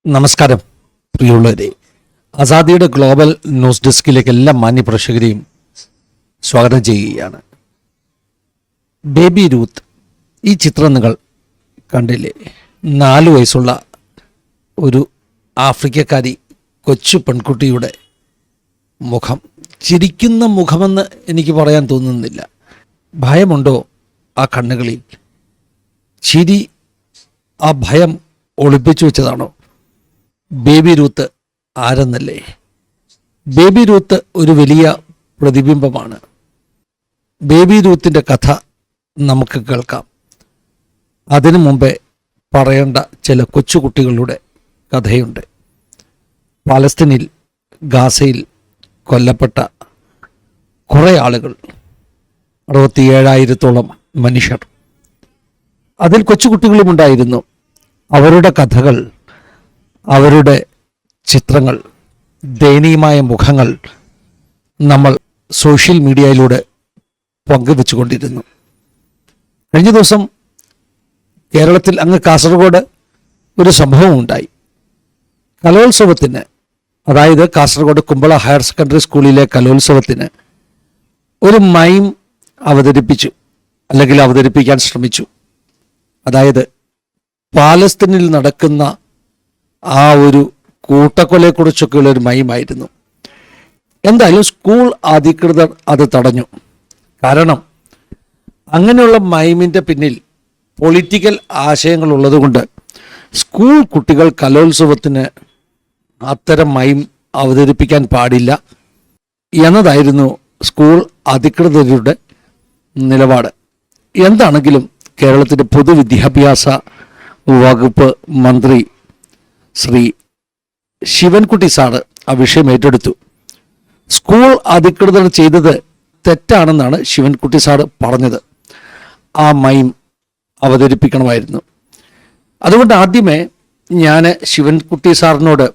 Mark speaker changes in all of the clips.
Speaker 1: നമസ്കാരം പ്രിയമുള്ളവരെ, ആസാദിയുടെ global news ഡെസ്കിലേക്ക് എല്ലാ മാന്യ പ്രേക്ഷകരെയും സ്വാഗതം ചെയ്യുകയാണ്. ബേബി രൂത്ത് ഈ ചിത്രം നിങ്ങൾ കണ്ടില്ലേ? 4 വയസ്സുള്ള ഒരു ആഫ്രിക്കക്കാരി കൊച്ചു പെൺകുട്ടിയുടെ മുഖം, ചിരിക്കുന്ന മുഖമെന്ന് എനിക്ക് പറയാൻ തോന്നുന്നില്ല. ഭയമുണ്ടോ ആ കണ്ണുകളിൽ? ചിരി ആ ഭയം ഒളിപ്പിച്ചു വെച്ചതാണോ? ബേബി രൂത്ത് ആരെന്നല്ലേ? ബേബി രൂത്ത് ഒരു വലിയ പ്രതിബിംബമാണ്. ബേബി രൂത്തിൻ്റെ കഥ നമുക്ക് കേൾക്കാം. അതിനു മുമ്പേ പറയേണ്ട ചില കൊച്ചുകുട്ടികളുടെ കഥയുണ്ട്. പാലസ്തീനിൽ, ഗാസയിൽ കൊല്ലപ്പെട്ട കുറേ ആളുകൾ, 67,000-ഓളം മനുഷ്യർ, അതിൽ കൊച്ചുകുട്ടികളുമുണ്ടായിരുന്നു. അവരുടെ കഥകൾ, അവരുടെ ചിത്രങ്ങൾ, ദയനീയമായ മുഖങ്ങൾ നമ്മൾ സോഷ്യൽ മീഡിയയിലൂടെ പങ്കുവെച്ചുകൊണ്ടിരുന്നു. കഴിഞ്ഞ ദിവസം കേരളത്തിൽ അങ്ങ് കാസർഗോഡ് ഒരു സംഭവം ഉണ്ടായി. കലോത്സവത്തിന്, അതായത് കാസർഗോഡ് കുമ്പള ഹയർ സെക്കൻഡറി സ്കൂളിലെ കലോത്സവത്തിന് ഒരു മൈം അവതരിപ്പിച്ചു, അല്ലെങ്കിൽ അവതരിപ്പിക്കാൻ ശ്രമിച്ചു. അതായത് പാലസ്തീനിൽ നടക്കുന്ന ആ ഒരു കൂട്ടക്കൊലയെക്കുറിച്ചൊക്കെയുള്ള ഒരു മൈമായിരുന്നു. എന്തായാലും സ്കൂൾ അധികൃതർ അത് തടഞ്ഞു. കാരണം അങ്ങനെയുള്ള മൈമിൻ്റെ പിന്നിൽ പൊളിറ്റിക്കൽ ആശയങ്ങൾ ഉള്ളതുകൊണ്ട് സ്കൂൾ കുട്ടികൾ കലോത്സവത്തിന് അത്തരം മൈം അവതരിപ്പിക്കാൻ പാടില്ല എന്നതായിരുന്നു സ്കൂൾ അധികൃതരുടെ നിലപാട്. എന്താണെങ്കിലും കേരളത്തിൻ്റെ പൊതുവിദ്യാഭ്യാസ വകുപ്പ് മന്ത്രി ശ്രീ ശിവൻകുട്ടി സാറ് ആ വിഷയം ഏറ്റെടുത്തു. സ്കൂൾ അധികൃതർ ചെയ്തത് തെറ്റാണെന്നാണ് ശിവൻകുട്ടി സാറ് പറഞ്ഞത്. ആ മൈം അവതരിപ്പിക്കണമായിരുന്നു. അതുകൊണ്ട് ആദ്യമേ ഞാൻ ശിവൻകുട്ടി സാറിനോട്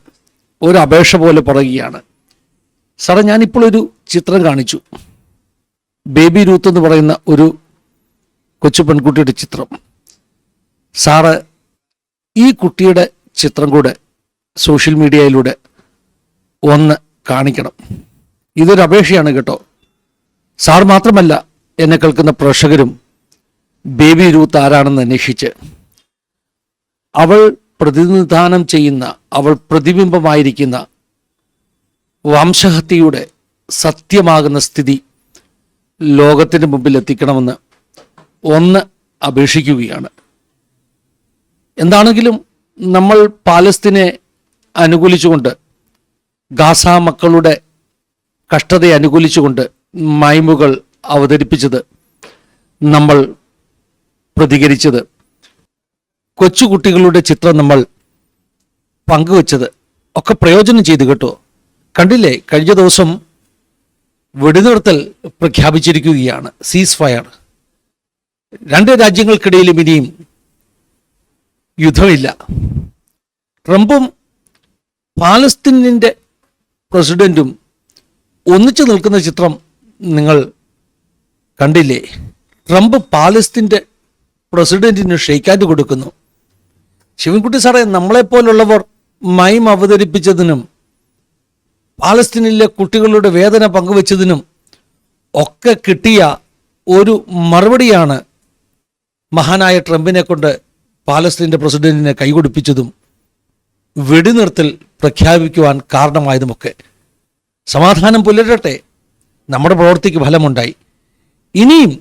Speaker 1: ഒരു അപേക്ഷ പോലെ പറയുകയാണ്. സാറേ, ഞാനിപ്പോൾ ഒരു ചിത്രം കാണിച്ചു. ബേബി രൂത്ത് എന്ന് പറയുന്ന ഒരു കൊച്ചു പെൺകുട്ടിയുടെ ചിത്രം. സാറ് ഈ കുട്ടിയുടെ ചിത്രം കൂടെ സോഷ്യൽ മീഡിയയിലൂടെ ഒന്ന് കാണിക്കണം. ഇതൊരു അപേക്ഷയാണ് കേട്ടോ. സാർ മാത്രമല്ല, എന്നെ കേൾക്കുന്ന പ്രേക്ഷകരും ബേബി രൂത്ത് ആരാണെന്ന് അന്വേഷിച്ച്, അവൾ പ്രതിനിധാനം ചെയ്യുന്ന, അവൾ പ്രതിബിംബമായിരിക്കുന്ന വംശഹത്യയുടെ സത്യമാകുന്ന സ്ഥിതി ലോകത്തിന് മുമ്പിൽ എത്തിക്കണമെന്ന് ഒന്ന് അപേക്ഷിക്കുകയാണ്. എന്താണെങ്കിലും നമ്മൾ പാലസ്തീനെ അനുകൂലിച്ചുകൊണ്ട്, ഗാസ മക്കളുടെ കഷ്ടതയെ അനുകൂലിച്ചുകൊണ്ട് മൈമുകൾ അവതരിപ്പിച്ചത്, നമ്മൾ പ്രതികരിച്ചത്, കൊച്ചുകുട്ടികളുടെ ചിത്രം നമ്മൾ പങ്കുവച്ചത് ഒക്കെ പ്രയോജനം ചെയ്തു കേട്ടോ. കണ്ടില്ലേ, കഴിഞ്ഞ ദിവസം വെടിനിർത്തൽ പ്രഖ്യാപിച്ചിരിക്കുകയാണ്, സീസ് ഫയർ. 2 രാജ്യങ്ങൾക്കിടയിലും ഇനിയും യുദ്ധമില്ല. ട്രംപും പാലസ്തീനിൻ്റെ പ്രസിഡന്റും ഒന്നിച്ചു നിൽക്കുന്ന ചിത്രം നിങ്ങൾ കണ്ടില്ലേ? ട്രംപ് പാലസ്തീൻ്റെ പ്രസിഡന്റിന് ഷെയ്ക്ക് ഹാൻഡ് കൊടുക്കുന്നു. ശിവൻകുട്ടി സാറേ, നമ്മളെപ്പോലുള്ളവർ മൈം അവതരിപ്പിച്ചതിനും പാലസ്തീനിലെ കുട്ടികളുടെ വേദന പങ്കുവച്ചതിനും ഒക്കെ കിട്ടിയ ഒരു മറുപടിയാണ് മഹാനായ ട്രംപിനെ കൊണ്ട് പാലസ്തീൻ്റെ പ്രസിഡന്റിനെ കൈകൊടുപ്പിച്ചതും വെടിനിർത്തൽ പ്രഖ്യാപിക്കുവാൻ കാരണമായതുമൊക്കെ. സമാധാനം പുലരട്ടെ, നമ്മുടെ പ്രവൃത്തിക്ക് ഫലമുണ്ടായി. ഇനിയും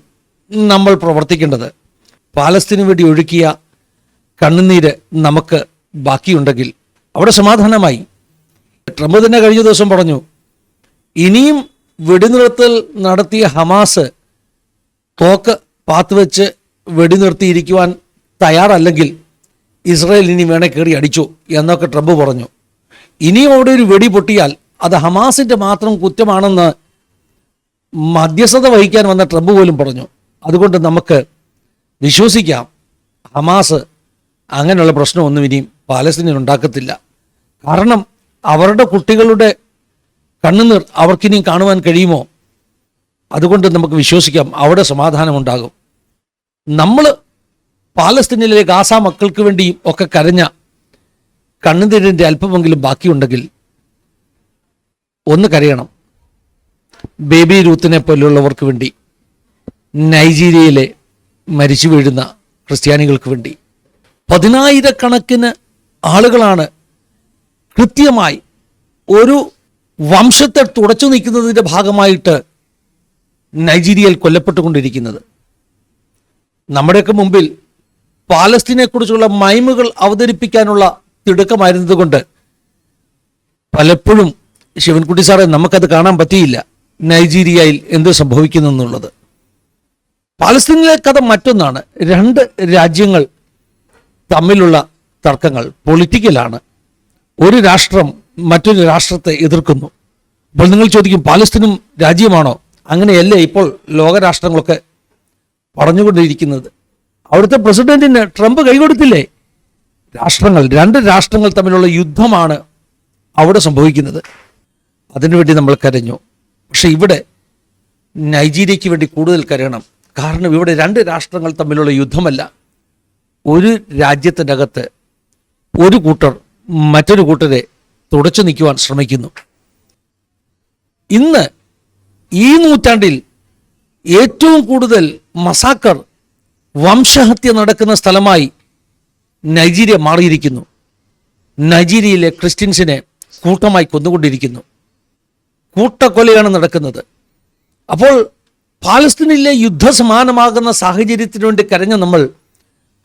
Speaker 1: നമ്മൾ പ്രവർത്തിക്കേണ്ടത്, പാലസ്തീനു വേണ്ടി ഒഴുക്കിയ കണ്ണുനീര് നമുക്ക് ബാക്കിയുണ്ടെങ്കിൽ അവിടെ സമാധാനമായി. ട്രംപ് തന്നെ കഴിഞ്ഞ ദിവസം പറഞ്ഞു, ഇനിയും വെടിനിർത്തൽ നടത്തിയ ഹമാസ് തോക്ക് പാത്തുവെച്ച് വെടിനിർത്തിയിരിക്കുവാൻ തയ്യാറല്ലെങ്കിൽ ഇസ്രായേൽ ഇനി വേണേ കയറി അടിച്ചു എന്നൊക്കെ ട്രംപ് പറഞ്ഞു. ഇനിയും അവിടെ ഒരു വെടി പൊട്ടിയാൽ അത് ഹമാസിൻ്റെ മാത്രം കുറ്റമാണെന്ന് മധ്യസ്ഥത വഹിക്കാൻ വന്ന ട്രംപ് പോലും പറഞ്ഞു. അതുകൊണ്ട് നമുക്ക് വിശ്വസിക്കാം, ഹമാസ് അങ്ങനെയുള്ള പ്രശ്നമൊന്നും ഇനിയും പാലസ്തീനിൽ ഉണ്ടാക്കത്തില്ല. കാരണം അവരുടെ കുട്ടികളുടെ കണ്ണുനീർ അവർക്കിനിയും കാണുവാൻ കഴിയുമോ? അതുകൊണ്ട് നമുക്ക് വിശ്വസിക്കാം, അവിടെ സമാധാനമുണ്ടാകും. നമ്മൾ പാലസ്തീനിലെ ഗാസ മക്കൾക്ക് വേണ്ടിയും ഒക്കെ കരഞ്ഞ കണ്ണുനീരിൻ്റെ അല്പമെങ്കിലും ബാക്കിയുണ്ടെങ്കിൽ ഒന്ന് കരയണം. ബേബി രൂത്തിനെ പോലുള്ളവർക്ക് വേണ്ടി, നൈജീരിയയിലെ മരിച്ചു വീഴുന്ന ക്രിസ്ത്യാനികൾക്ക് വേണ്ടി. 10,000-കണക്കിന് ആളുകളാണ് കൃത്യമായി ഒരു വംശത്തെ തുടച്ചു നീക്കുന്നതിൻ്റെ ഭാഗമായിട്ട് നൈജീരിയയിൽ കൊല്ലപ്പെട്ടുകൊണ്ടിരിക്കുന്നത്. നമ്മുടെയൊക്കെ മുമ്പിൽ പാലസ്തീനെക്കുറിച്ചുള്ള മൈമുകൾ അവതരിപ്പിക്കാനുള്ള തിടുക്കമായിരുന്നതുകൊണ്ട് പലപ്പോഴും ശിവൻകുട്ടി സാറേ നമുക്കത് കാണാൻ പറ്റിയില്ല, നൈജീരിയയിൽ എന്ത് സംഭവിക്കുന്നു എന്നുള്ളത്. പാലസ്തീനിലെ കഥ മറ്റൊന്നാണ്. 2 രാജ്യങ്ങൾ തമ്മിലുള്ള തർക്കങ്ങൾ പൊളിറ്റിക്കലാണ്. ഒരു രാഷ്ട്രം മറ്റൊരു രാഷ്ട്രത്തെ എതിർക്കുന്നു. അപ്പോൾ നിങ്ങൾ ചോദിക്കും, പാലസ്തീനും രാജ്യമാണോ? അങ്ങനെയല്ലേ ഇപ്പോൾ ലോകരാഷ്ട്രങ്ങളൊക്കെ പറഞ്ഞുകൊണ്ടിരിക്കുന്നത്. അവിടുത്തെ പ്രസിഡന്റിന് ട്രംപ് കൈകൊടുത്തില്ലേ? രാഷ്ട്രങ്ങൾ, 2 രാഷ്ട്രങ്ങൾ തമ്മിലുള്ള യുദ്ധമാണ് അവിടെ സംഭവിക്കുന്നത്. അതിനുവേണ്ടി നമ്മൾ കരഞ്ഞു. പക്ഷെ ഇവിടെ നൈജീരിയയ്ക്ക് വേണ്ടി കൂടുതൽ കരയണം. കാരണം ഇവിടെ 2 രാഷ്ട്രങ്ങൾ തമ്മിലുള്ള യുദ്ധമല്ല. ഒരു രാജ്യത്തിൻ്റെ അകത്ത് ഒരു കൂട്ടർ മറ്റൊരു കൂട്ടരെ തുടച്ചു നീക്കുവാൻ ശ്രമിക്കുന്നു. ഇന്ന് ഈ നൂറ്റാണ്ടിൽ ഏറ്റവും കൂടുതൽ മസാക്കർ, വംശഹത്യ നടക്കുന്ന സ്ഥലമായി നൈജീരിയ മാറിയിരിക്കുന്നു. നൈജീരിയയിലെ ക്രിസ്ത്യൻസിനെ കൂട്ടമായി കൊന്നുകൊണ്ടിരിക്കുന്നു. കൂട്ടക്കൊലയാണ് നടക്കുന്നത്. അപ്പോൾ പാലസ്തീനിലെ യുദ്ധസമാനമാകുന്ന സാഹചര്യത്തിനു വേണ്ടി കരഞ്ഞ നമ്മൾ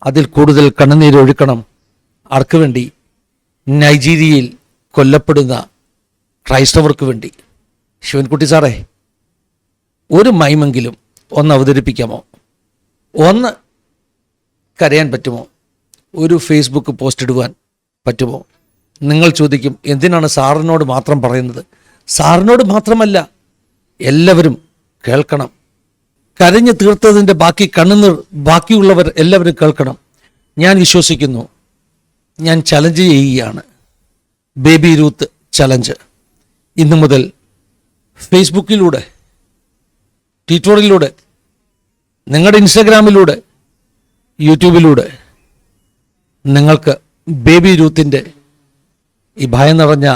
Speaker 1: അതിൽ കൂടുതൽ കണ്ണുനീരൊഴുക്കണം. ആർക്ക് വേണ്ടി? നൈജീരിയയിൽ കൊല്ലപ്പെടുന്ന ക്രൈസ്തവർക്ക് വേണ്ടി. ശിവൻകുട്ടി സാറേ, ഒരു മൈമെങ്കിലും ഒന്ന് അവതരിപ്പിക്കാമോ? ഒന്ന് കരയാൻ പറ്റുമോ? ഒരു ഫേസ്ബുക്ക് പോസ്റ്റ് ഇടുവാൻ പറ്റുമോ? നിങ്ങൾ ചോദിക്കും, എന്തിനാണ് സാറിനോട് മാത്രം പറയുന്നത്? സാറിനോട് മാത്രമല്ല, എല്ലാവരും കേൾക്കണം. കരഞ്ഞു തീർത്തതിൻ്റെ ബാക്കി കണ്ണുനീർ ബാക്കിയുള്ളവർ എല്ലാവരും കേൾക്കണം. ഞാൻ വിശ്വസിക്കുന്നു. ഞാൻ ചലഞ്ച് ചെയ്യുകയാണ്. Baby Ruth challenge. ഇന്നു മുതൽ ഫേസ്ബുക്കിലൂടെ, ട്വിറ്ററിലൂടെ, നിങ്ങളുടെ ഇൻസ്റ്റഗ്രാമിലൂടെ, യൂട്യൂബിലൂടെ നിങ്ങൾക്ക് ബേബി രൂത്തിൻ്റെ ഈ ഭയം നിറഞ്ഞ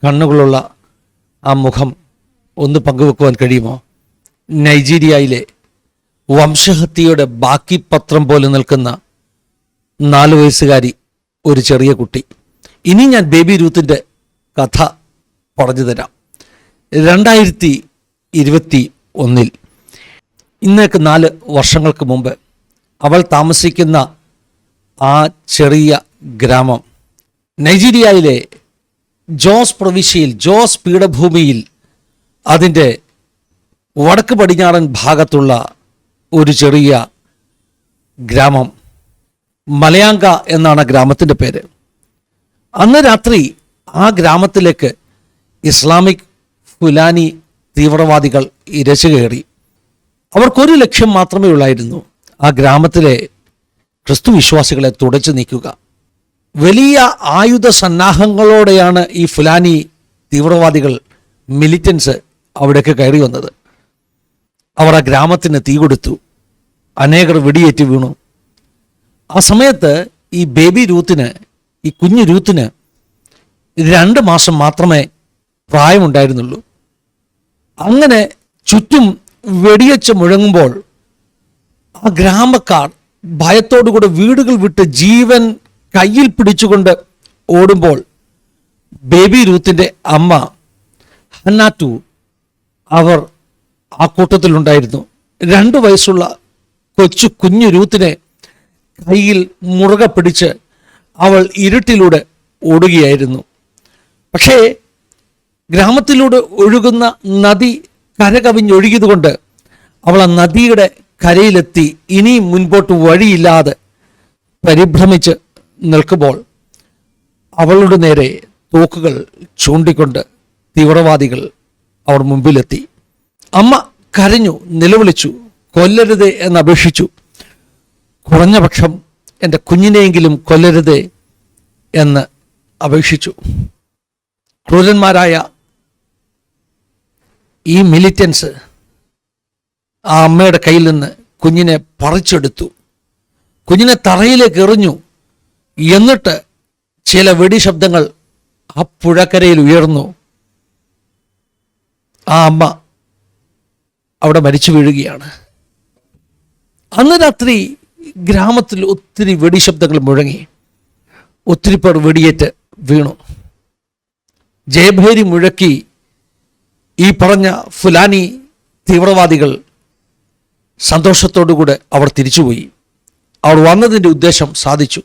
Speaker 1: കണ്ണുകളുള്ള ആ മുഖം ഒന്ന് പങ്കുവെക്കുവാൻ കഴിയുമോ? നൈജീരിയയിലെ വംശഹത്യയുടെ ബാക്കി പത്രം പോലെ നിൽക്കുന്ന 4 വയസ്സുകാരി ഒരു ചെറിയ കുട്ടി. ഇനി ഞാൻ ബേബി രൂത്തിൻ്റെ കഥ പറഞ്ഞു തരാം. 2021 ഇന്നേക്ക് 4 വർഷങ്ങൾക്ക് മുമ്പ് അവൾ താമസിക്കുന്ന ആ ചെറിയ ഗ്രാമം നൈജീരിയയിലെ ജോസ് പ്രവിശ്യയിൽ, ജോസ് പീഠഭൂമിയിൽ, അതിൻ്റെ വടക്ക് പടിഞ്ഞാറൻ ഭാഗത്തുള്ള ഒരു ചെറിയ ഗ്രാമം, മലയാങ്ക എന്നാണ് ഗ്രാമത്തിൻ്റെ പേര്. അന്ന് രാത്രി ആ ഗ്രാമത്തിലേക്ക് ഇസ്ലാമിക് ഫുലാനി തീവ്രവാദികൾ ഇരച്ചു കയറി. അവർക്കൊരു ലക്ഷ്യം മാത്രമേ ഉള്ളായിരുന്നു, ആ ഗ്രാമത്തിലെ ക്രിസ്തു വിശ്വാസികളെ തുടച്ചു നീക്കുക. വലിയ ആയുധ സന്നാഹങ്ങളോടെയാണ് ഈ ഫുലാനി തീവ്രവാദികൾ, മിലിറ്റൻസ് അവിടേക്ക് കയറി വന്നത്. അവർ ആ ഗ്രാമത്തിന് തീ കൊടുത്തു. അനേകർ വെടിയേറ്റ് വീണു. ആ സമയത്ത് ഈ ബേബി രൂത്തിന്, ഈ കുഞ്ഞു രൂത്തിന് 2 മാസം മാത്രമേ പ്രായമുണ്ടായിരുന്നുള്ളൂ. അങ്ങനെ ചുറ്റും വെടിയച്ച് മുഴങ്ങുമ്പോൾ ആ ഗ്രാമക്കാർ ഭയത്തോടുകൂടെ വീടുകൾ വിട്ട് ജീവൻ കയ്യിൽ പിടിച്ചുകൊണ്ട് ഓടുമ്പോൾ ബേബി രൂത്തിൻ്റെ അമ്മ ഹന്നാറ്റു അവർ ആ കൂട്ടത്തിലുണ്ടായിരുന്നു. 2 വയസ്സുള്ള കുഞ്ഞു രൂത്തിനെ കയ്യിൽ മുറുകെ പിടിച്ച് അവൾ ഇരുട്ടിലൂടെ ഓടുകയായിരുന്നു. പക്ഷേ ഗ്രാമത്തിലൂടെ ഒഴുകുന്ന നദി കരകവിഞ്ഞൊഴുകിയതുകൊണ്ട് അവൾ ആ നദിയുടെ കരയിലെത്തി. ഇനി മുൻപോട്ട് വഴിയില്ലാതെ പരിഭ്രമിച്ച് നിൽക്കുമ്പോൾ അവളുടെ നേരെ തോക്കുകൾ ചൂണ്ടിക്കൊണ്ട് തീവ്രവാദികൾ അവർ മുമ്പിലെത്തി. അമ്മ കരഞ്ഞു, നിലവിളിച്ചു, കൊല്ലരുതേ എന്നപേക്ഷിച്ചു. കുറഞ്ഞ പക്ഷം എൻ്റെ കുഞ്ഞിനെയെങ്കിലും കൊല്ലരുതേ എന്ന് അപേക്ഷിച്ചു. ക്രൂരന്മാരായ ഈ മിലിറ്റൻസ് ആ അമ്മയുടെ കയ്യിൽ നിന്ന് കുഞ്ഞിനെ പറിച്ചെടുത്തു. കുഞ്ഞിനെ തറയിലേക്ക് എറിഞ്ഞു. എന്നിട്ട് ചില വെടി ശബ്ദങ്ങൾ ആ പുഴക്കരയിൽ ഉയർന്നു. ആ അമ്മ അവിടെ മരിച്ചു വീഴുകയാണ്. അന്ന് രാത്രി ഗ്രാമത്തിൽ ഒത്തിരി വെടിശബ്ദങ്ങൾ മുഴങ്ങി. ഒത്തിരി പേർ വെടിയേറ്റ് വീണു. ജയഭേരി മുഴക്കി ഈ പറഞ്ഞ ഫുലാനി തീവ്രവാദികൾ സന്തോഷത്തോടുകൂടെ അവർ തിരിച്ചുപോയി. അവർ വന്നതിൻ്റെ ഉദ്ദേശം സാധിച്ചു.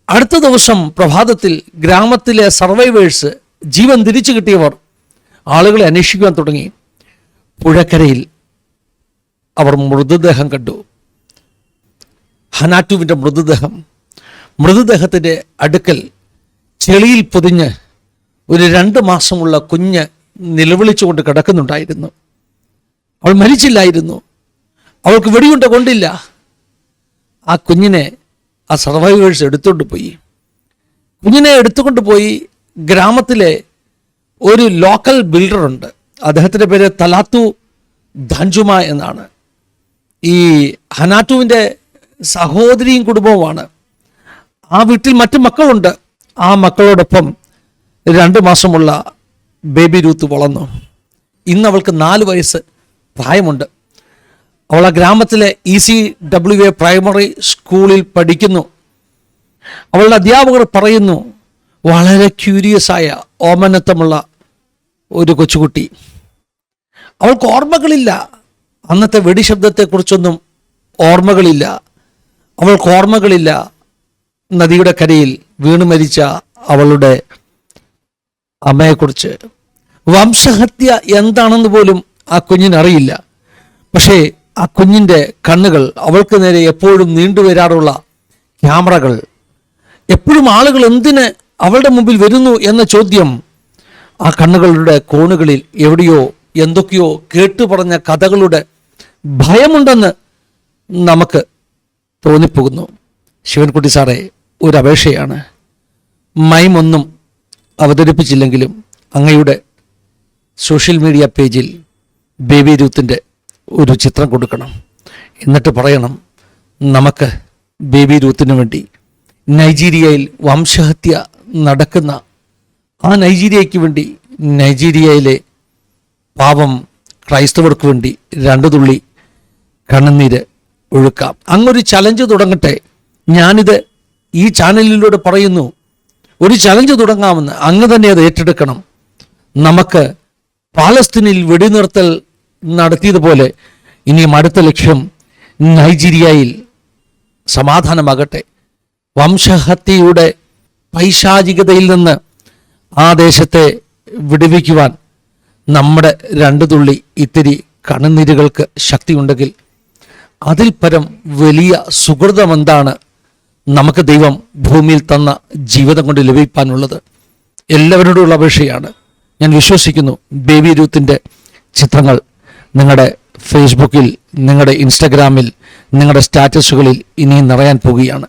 Speaker 1: അടുത്ത ദിവസം പ്രഭാതത്തിൽ ഗ്രാമത്തിലെ സർവൈവേഴ്സ്, ജീവൻ തിരിച്ചു കിട്ടിയവർ ആളുകളെ അന്വേഷിക്കുവാൻ തുടങ്ങി. പുഴക്കരയിൽ അവർ മൃതദേഹം കണ്ടു. ഹനാറ്റുവിൻ്റെ മൃതദേഹത്തിൻ്റെ അടുക്കൽ ചെളിയിൽ പൊതിഞ്ഞ് ഒരു 2 മാസമുള്ള കുഞ്ഞ് നിലവിളിച്ചുകൊണ്ട് കിടക്കുന്നുണ്ടായിരുന്നു. അവൾ മരിച്ചില്ലായിരുന്നു. അവൾക്ക് വെടിയുണ്ട കൊണ്ടില്ല. ആ കുഞ്ഞിനെ ആ സർവൈവേഴ്സ് എടുത്തുകൊണ്ട് പോയി. കുഞ്ഞിനെ എടുത്തുകൊണ്ട് പോയി ഗ്രാമത്തിലെ ഒരു ലോക്കൽ ബിൽഡറുണ്ട്. അദ്ദേഹത്തിൻ്റെ പേര് തലാത്തു ധൻജുമ എന്നാണ്. ഈ ഹനാറ്റുവിൻ്റെ സഹോദരിയും കുടുംബവുമാണ്. ആ വീട്ടിൽ മറ്റു മക്കളുണ്ട്. ആ മക്കളോടൊപ്പം 2 മാസമുള്ള ബേബി രൂത്ത് വളർന്നു. ഇന്ന് അവൾക്ക് 4 വയസ്സ് പ്രായമുണ്ട്. അവൾ ആ ഗ്രാമത്തിലെ ECWA പ്രൈമറി സ്കൂളിൽ പഠിക്കുന്നു. അവളുടെ അധ്യാപകർ പറയുന്നു, വളരെ ക്യൂരിയസായ ഓമനത്വമുള്ള ഒരു കൊച്ചുകുട്ടി. അവൾക്ക് ഓർമ്മകളില്ല. അന്നത്തെ വെടിശബ്ദത്തെക്കുറിച്ചൊന്നും ഓർമ്മകളില്ല. അവൾക്ക് ഓർമ്മകളില്ല നദിയുടെ കരയിൽ വീണു മരിച്ച അവളുടെ അമ്മയെക്കുറിച്ച്. വംശഹത്യ എന്താണെന്ന് പോലും ആ കുഞ്ഞിനറിയില്ല. പക്ഷേ ആ കുഞ്ഞിൻ്റെ കണ്ണുകൾ, അവൾക്ക് നേരെ എപ്പോഴും നീണ്ടുവരാറുള്ള ക്യാമറകൾ, എപ്പോഴും ആളുകൾ എന്തിന് അവളുടെ മുമ്പിൽ വരുന്നു എന്ന ചോദ്യം, ആ കണ്ണുകളുടെ കോണുകളിൽ എവിടെയോ എന്തൊക്കെയോ കേട്ടുപറഞ്ഞ കഥകളുടെ ഭയമുണ്ടെന്ന് നമുക്ക് തോന്നിപ്പോകുന്നു. ശിവൻകുട്ടി സാറേ, ഒരു അപേക്ഷയാണ്. മൈമൊന്നും അവതരിപ്പിച്ചില്ലെങ്കിലും അങ്ങയുടെ സോഷ്യൽ മീഡിയ പേജിൽ ബേബി രൂത്തിൻ്റെ ഒരു ചിത്രം കൊടുക്കണം. എന്നിട്ട് പറയണം, നമുക്ക് ബേബി രൂത്തിന് വേണ്ടി നൈജീരിയയിൽ വംശഹത്യ നടക്കുന്ന ആ നൈജീരിയയ്ക്ക് വേണ്ടി, നൈജീരിയയിലെ പാവം ക്രൈസ്തവർക്ക് വേണ്ടി 2 തുള്ളി കണ്ണുനീര് ഒഴുക്കാം. അങ്ങൊരു ചലഞ്ച് തുടങ്ങട്ടെ. ഞാനിത് ഈ ചാനലിലൂടെ പറയുന്നു, ഒരു ചലഞ്ച് തുടങ്ങാമെന്ന്. അങ്ങ് തന്നെ അത് ഏറ്റെടുക്കണം. നമുക്ക് പാലസ്തീനിൽ വെടിനിർത്തൽ നടത്തിയതുപോലെ ഇനിയും അടുത്ത ലക്ഷ്യം നൈജീരിയയിൽ സമാധാനമാകട്ടെ. വംശഹത്യയുടെ പൈശാചികതയിൽ നിന്ന് ആ ദേശത്തെ വിടുവിക്കുവാൻ നമ്മുടെ 2 തുള്ളി ഇത്തിരി കണ്ണുനീരുകൾക്ക് ശക്തിയുണ്ടെങ്കിൽ അതിൽ പരം വലിയ സുഹൃതമെന്താണ് നമുക്ക് ദൈവം ഭൂമിയിൽ തന്ന ജീവിതം കൊണ്ട് ലഭിക്കാനുള്ളത്? എല്ലാവരോടുള്ള അപേക്ഷയാണ്. ഞാൻ വിശ്വസിക്കുന്നു ബേബി രൂത്തിൻ്റെ ചിത്രങ്ങൾ നിങ്ങളുടെ ഫേസ്ബുക്കിൽ, നിങ്ങളുടെ ഇൻസ്റ്റഗ്രാമിൽ, നിങ്ങളുടെ സ്റ്റാറ്റസുകളിൽ ഇനിയും നിറയാൻ പോകുകയാണ്.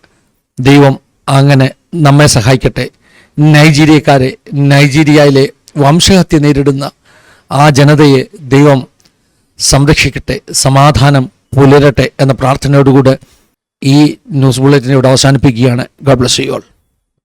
Speaker 1: ദൈവം അങ്ങനെ നമ്മെ സഹായിക്കട്ടെ. നൈജീരിയക്കാരെ, നൈജീരിയയിലെ വംശഹത്യ നേരിടുന്ന ആ ജനതയെ ദൈവം സംരക്ഷിക്കട്ടെ, സമാധാനം പുലരട്ടെ എന്ന പ്രാർത്ഥനയോടുകൂടെ ഈ ന്യൂസ് ബുള്ളറ്റിനെ ഇവിടെ അവസാനിപ്പിക്കുകയാണ്. God bless you all.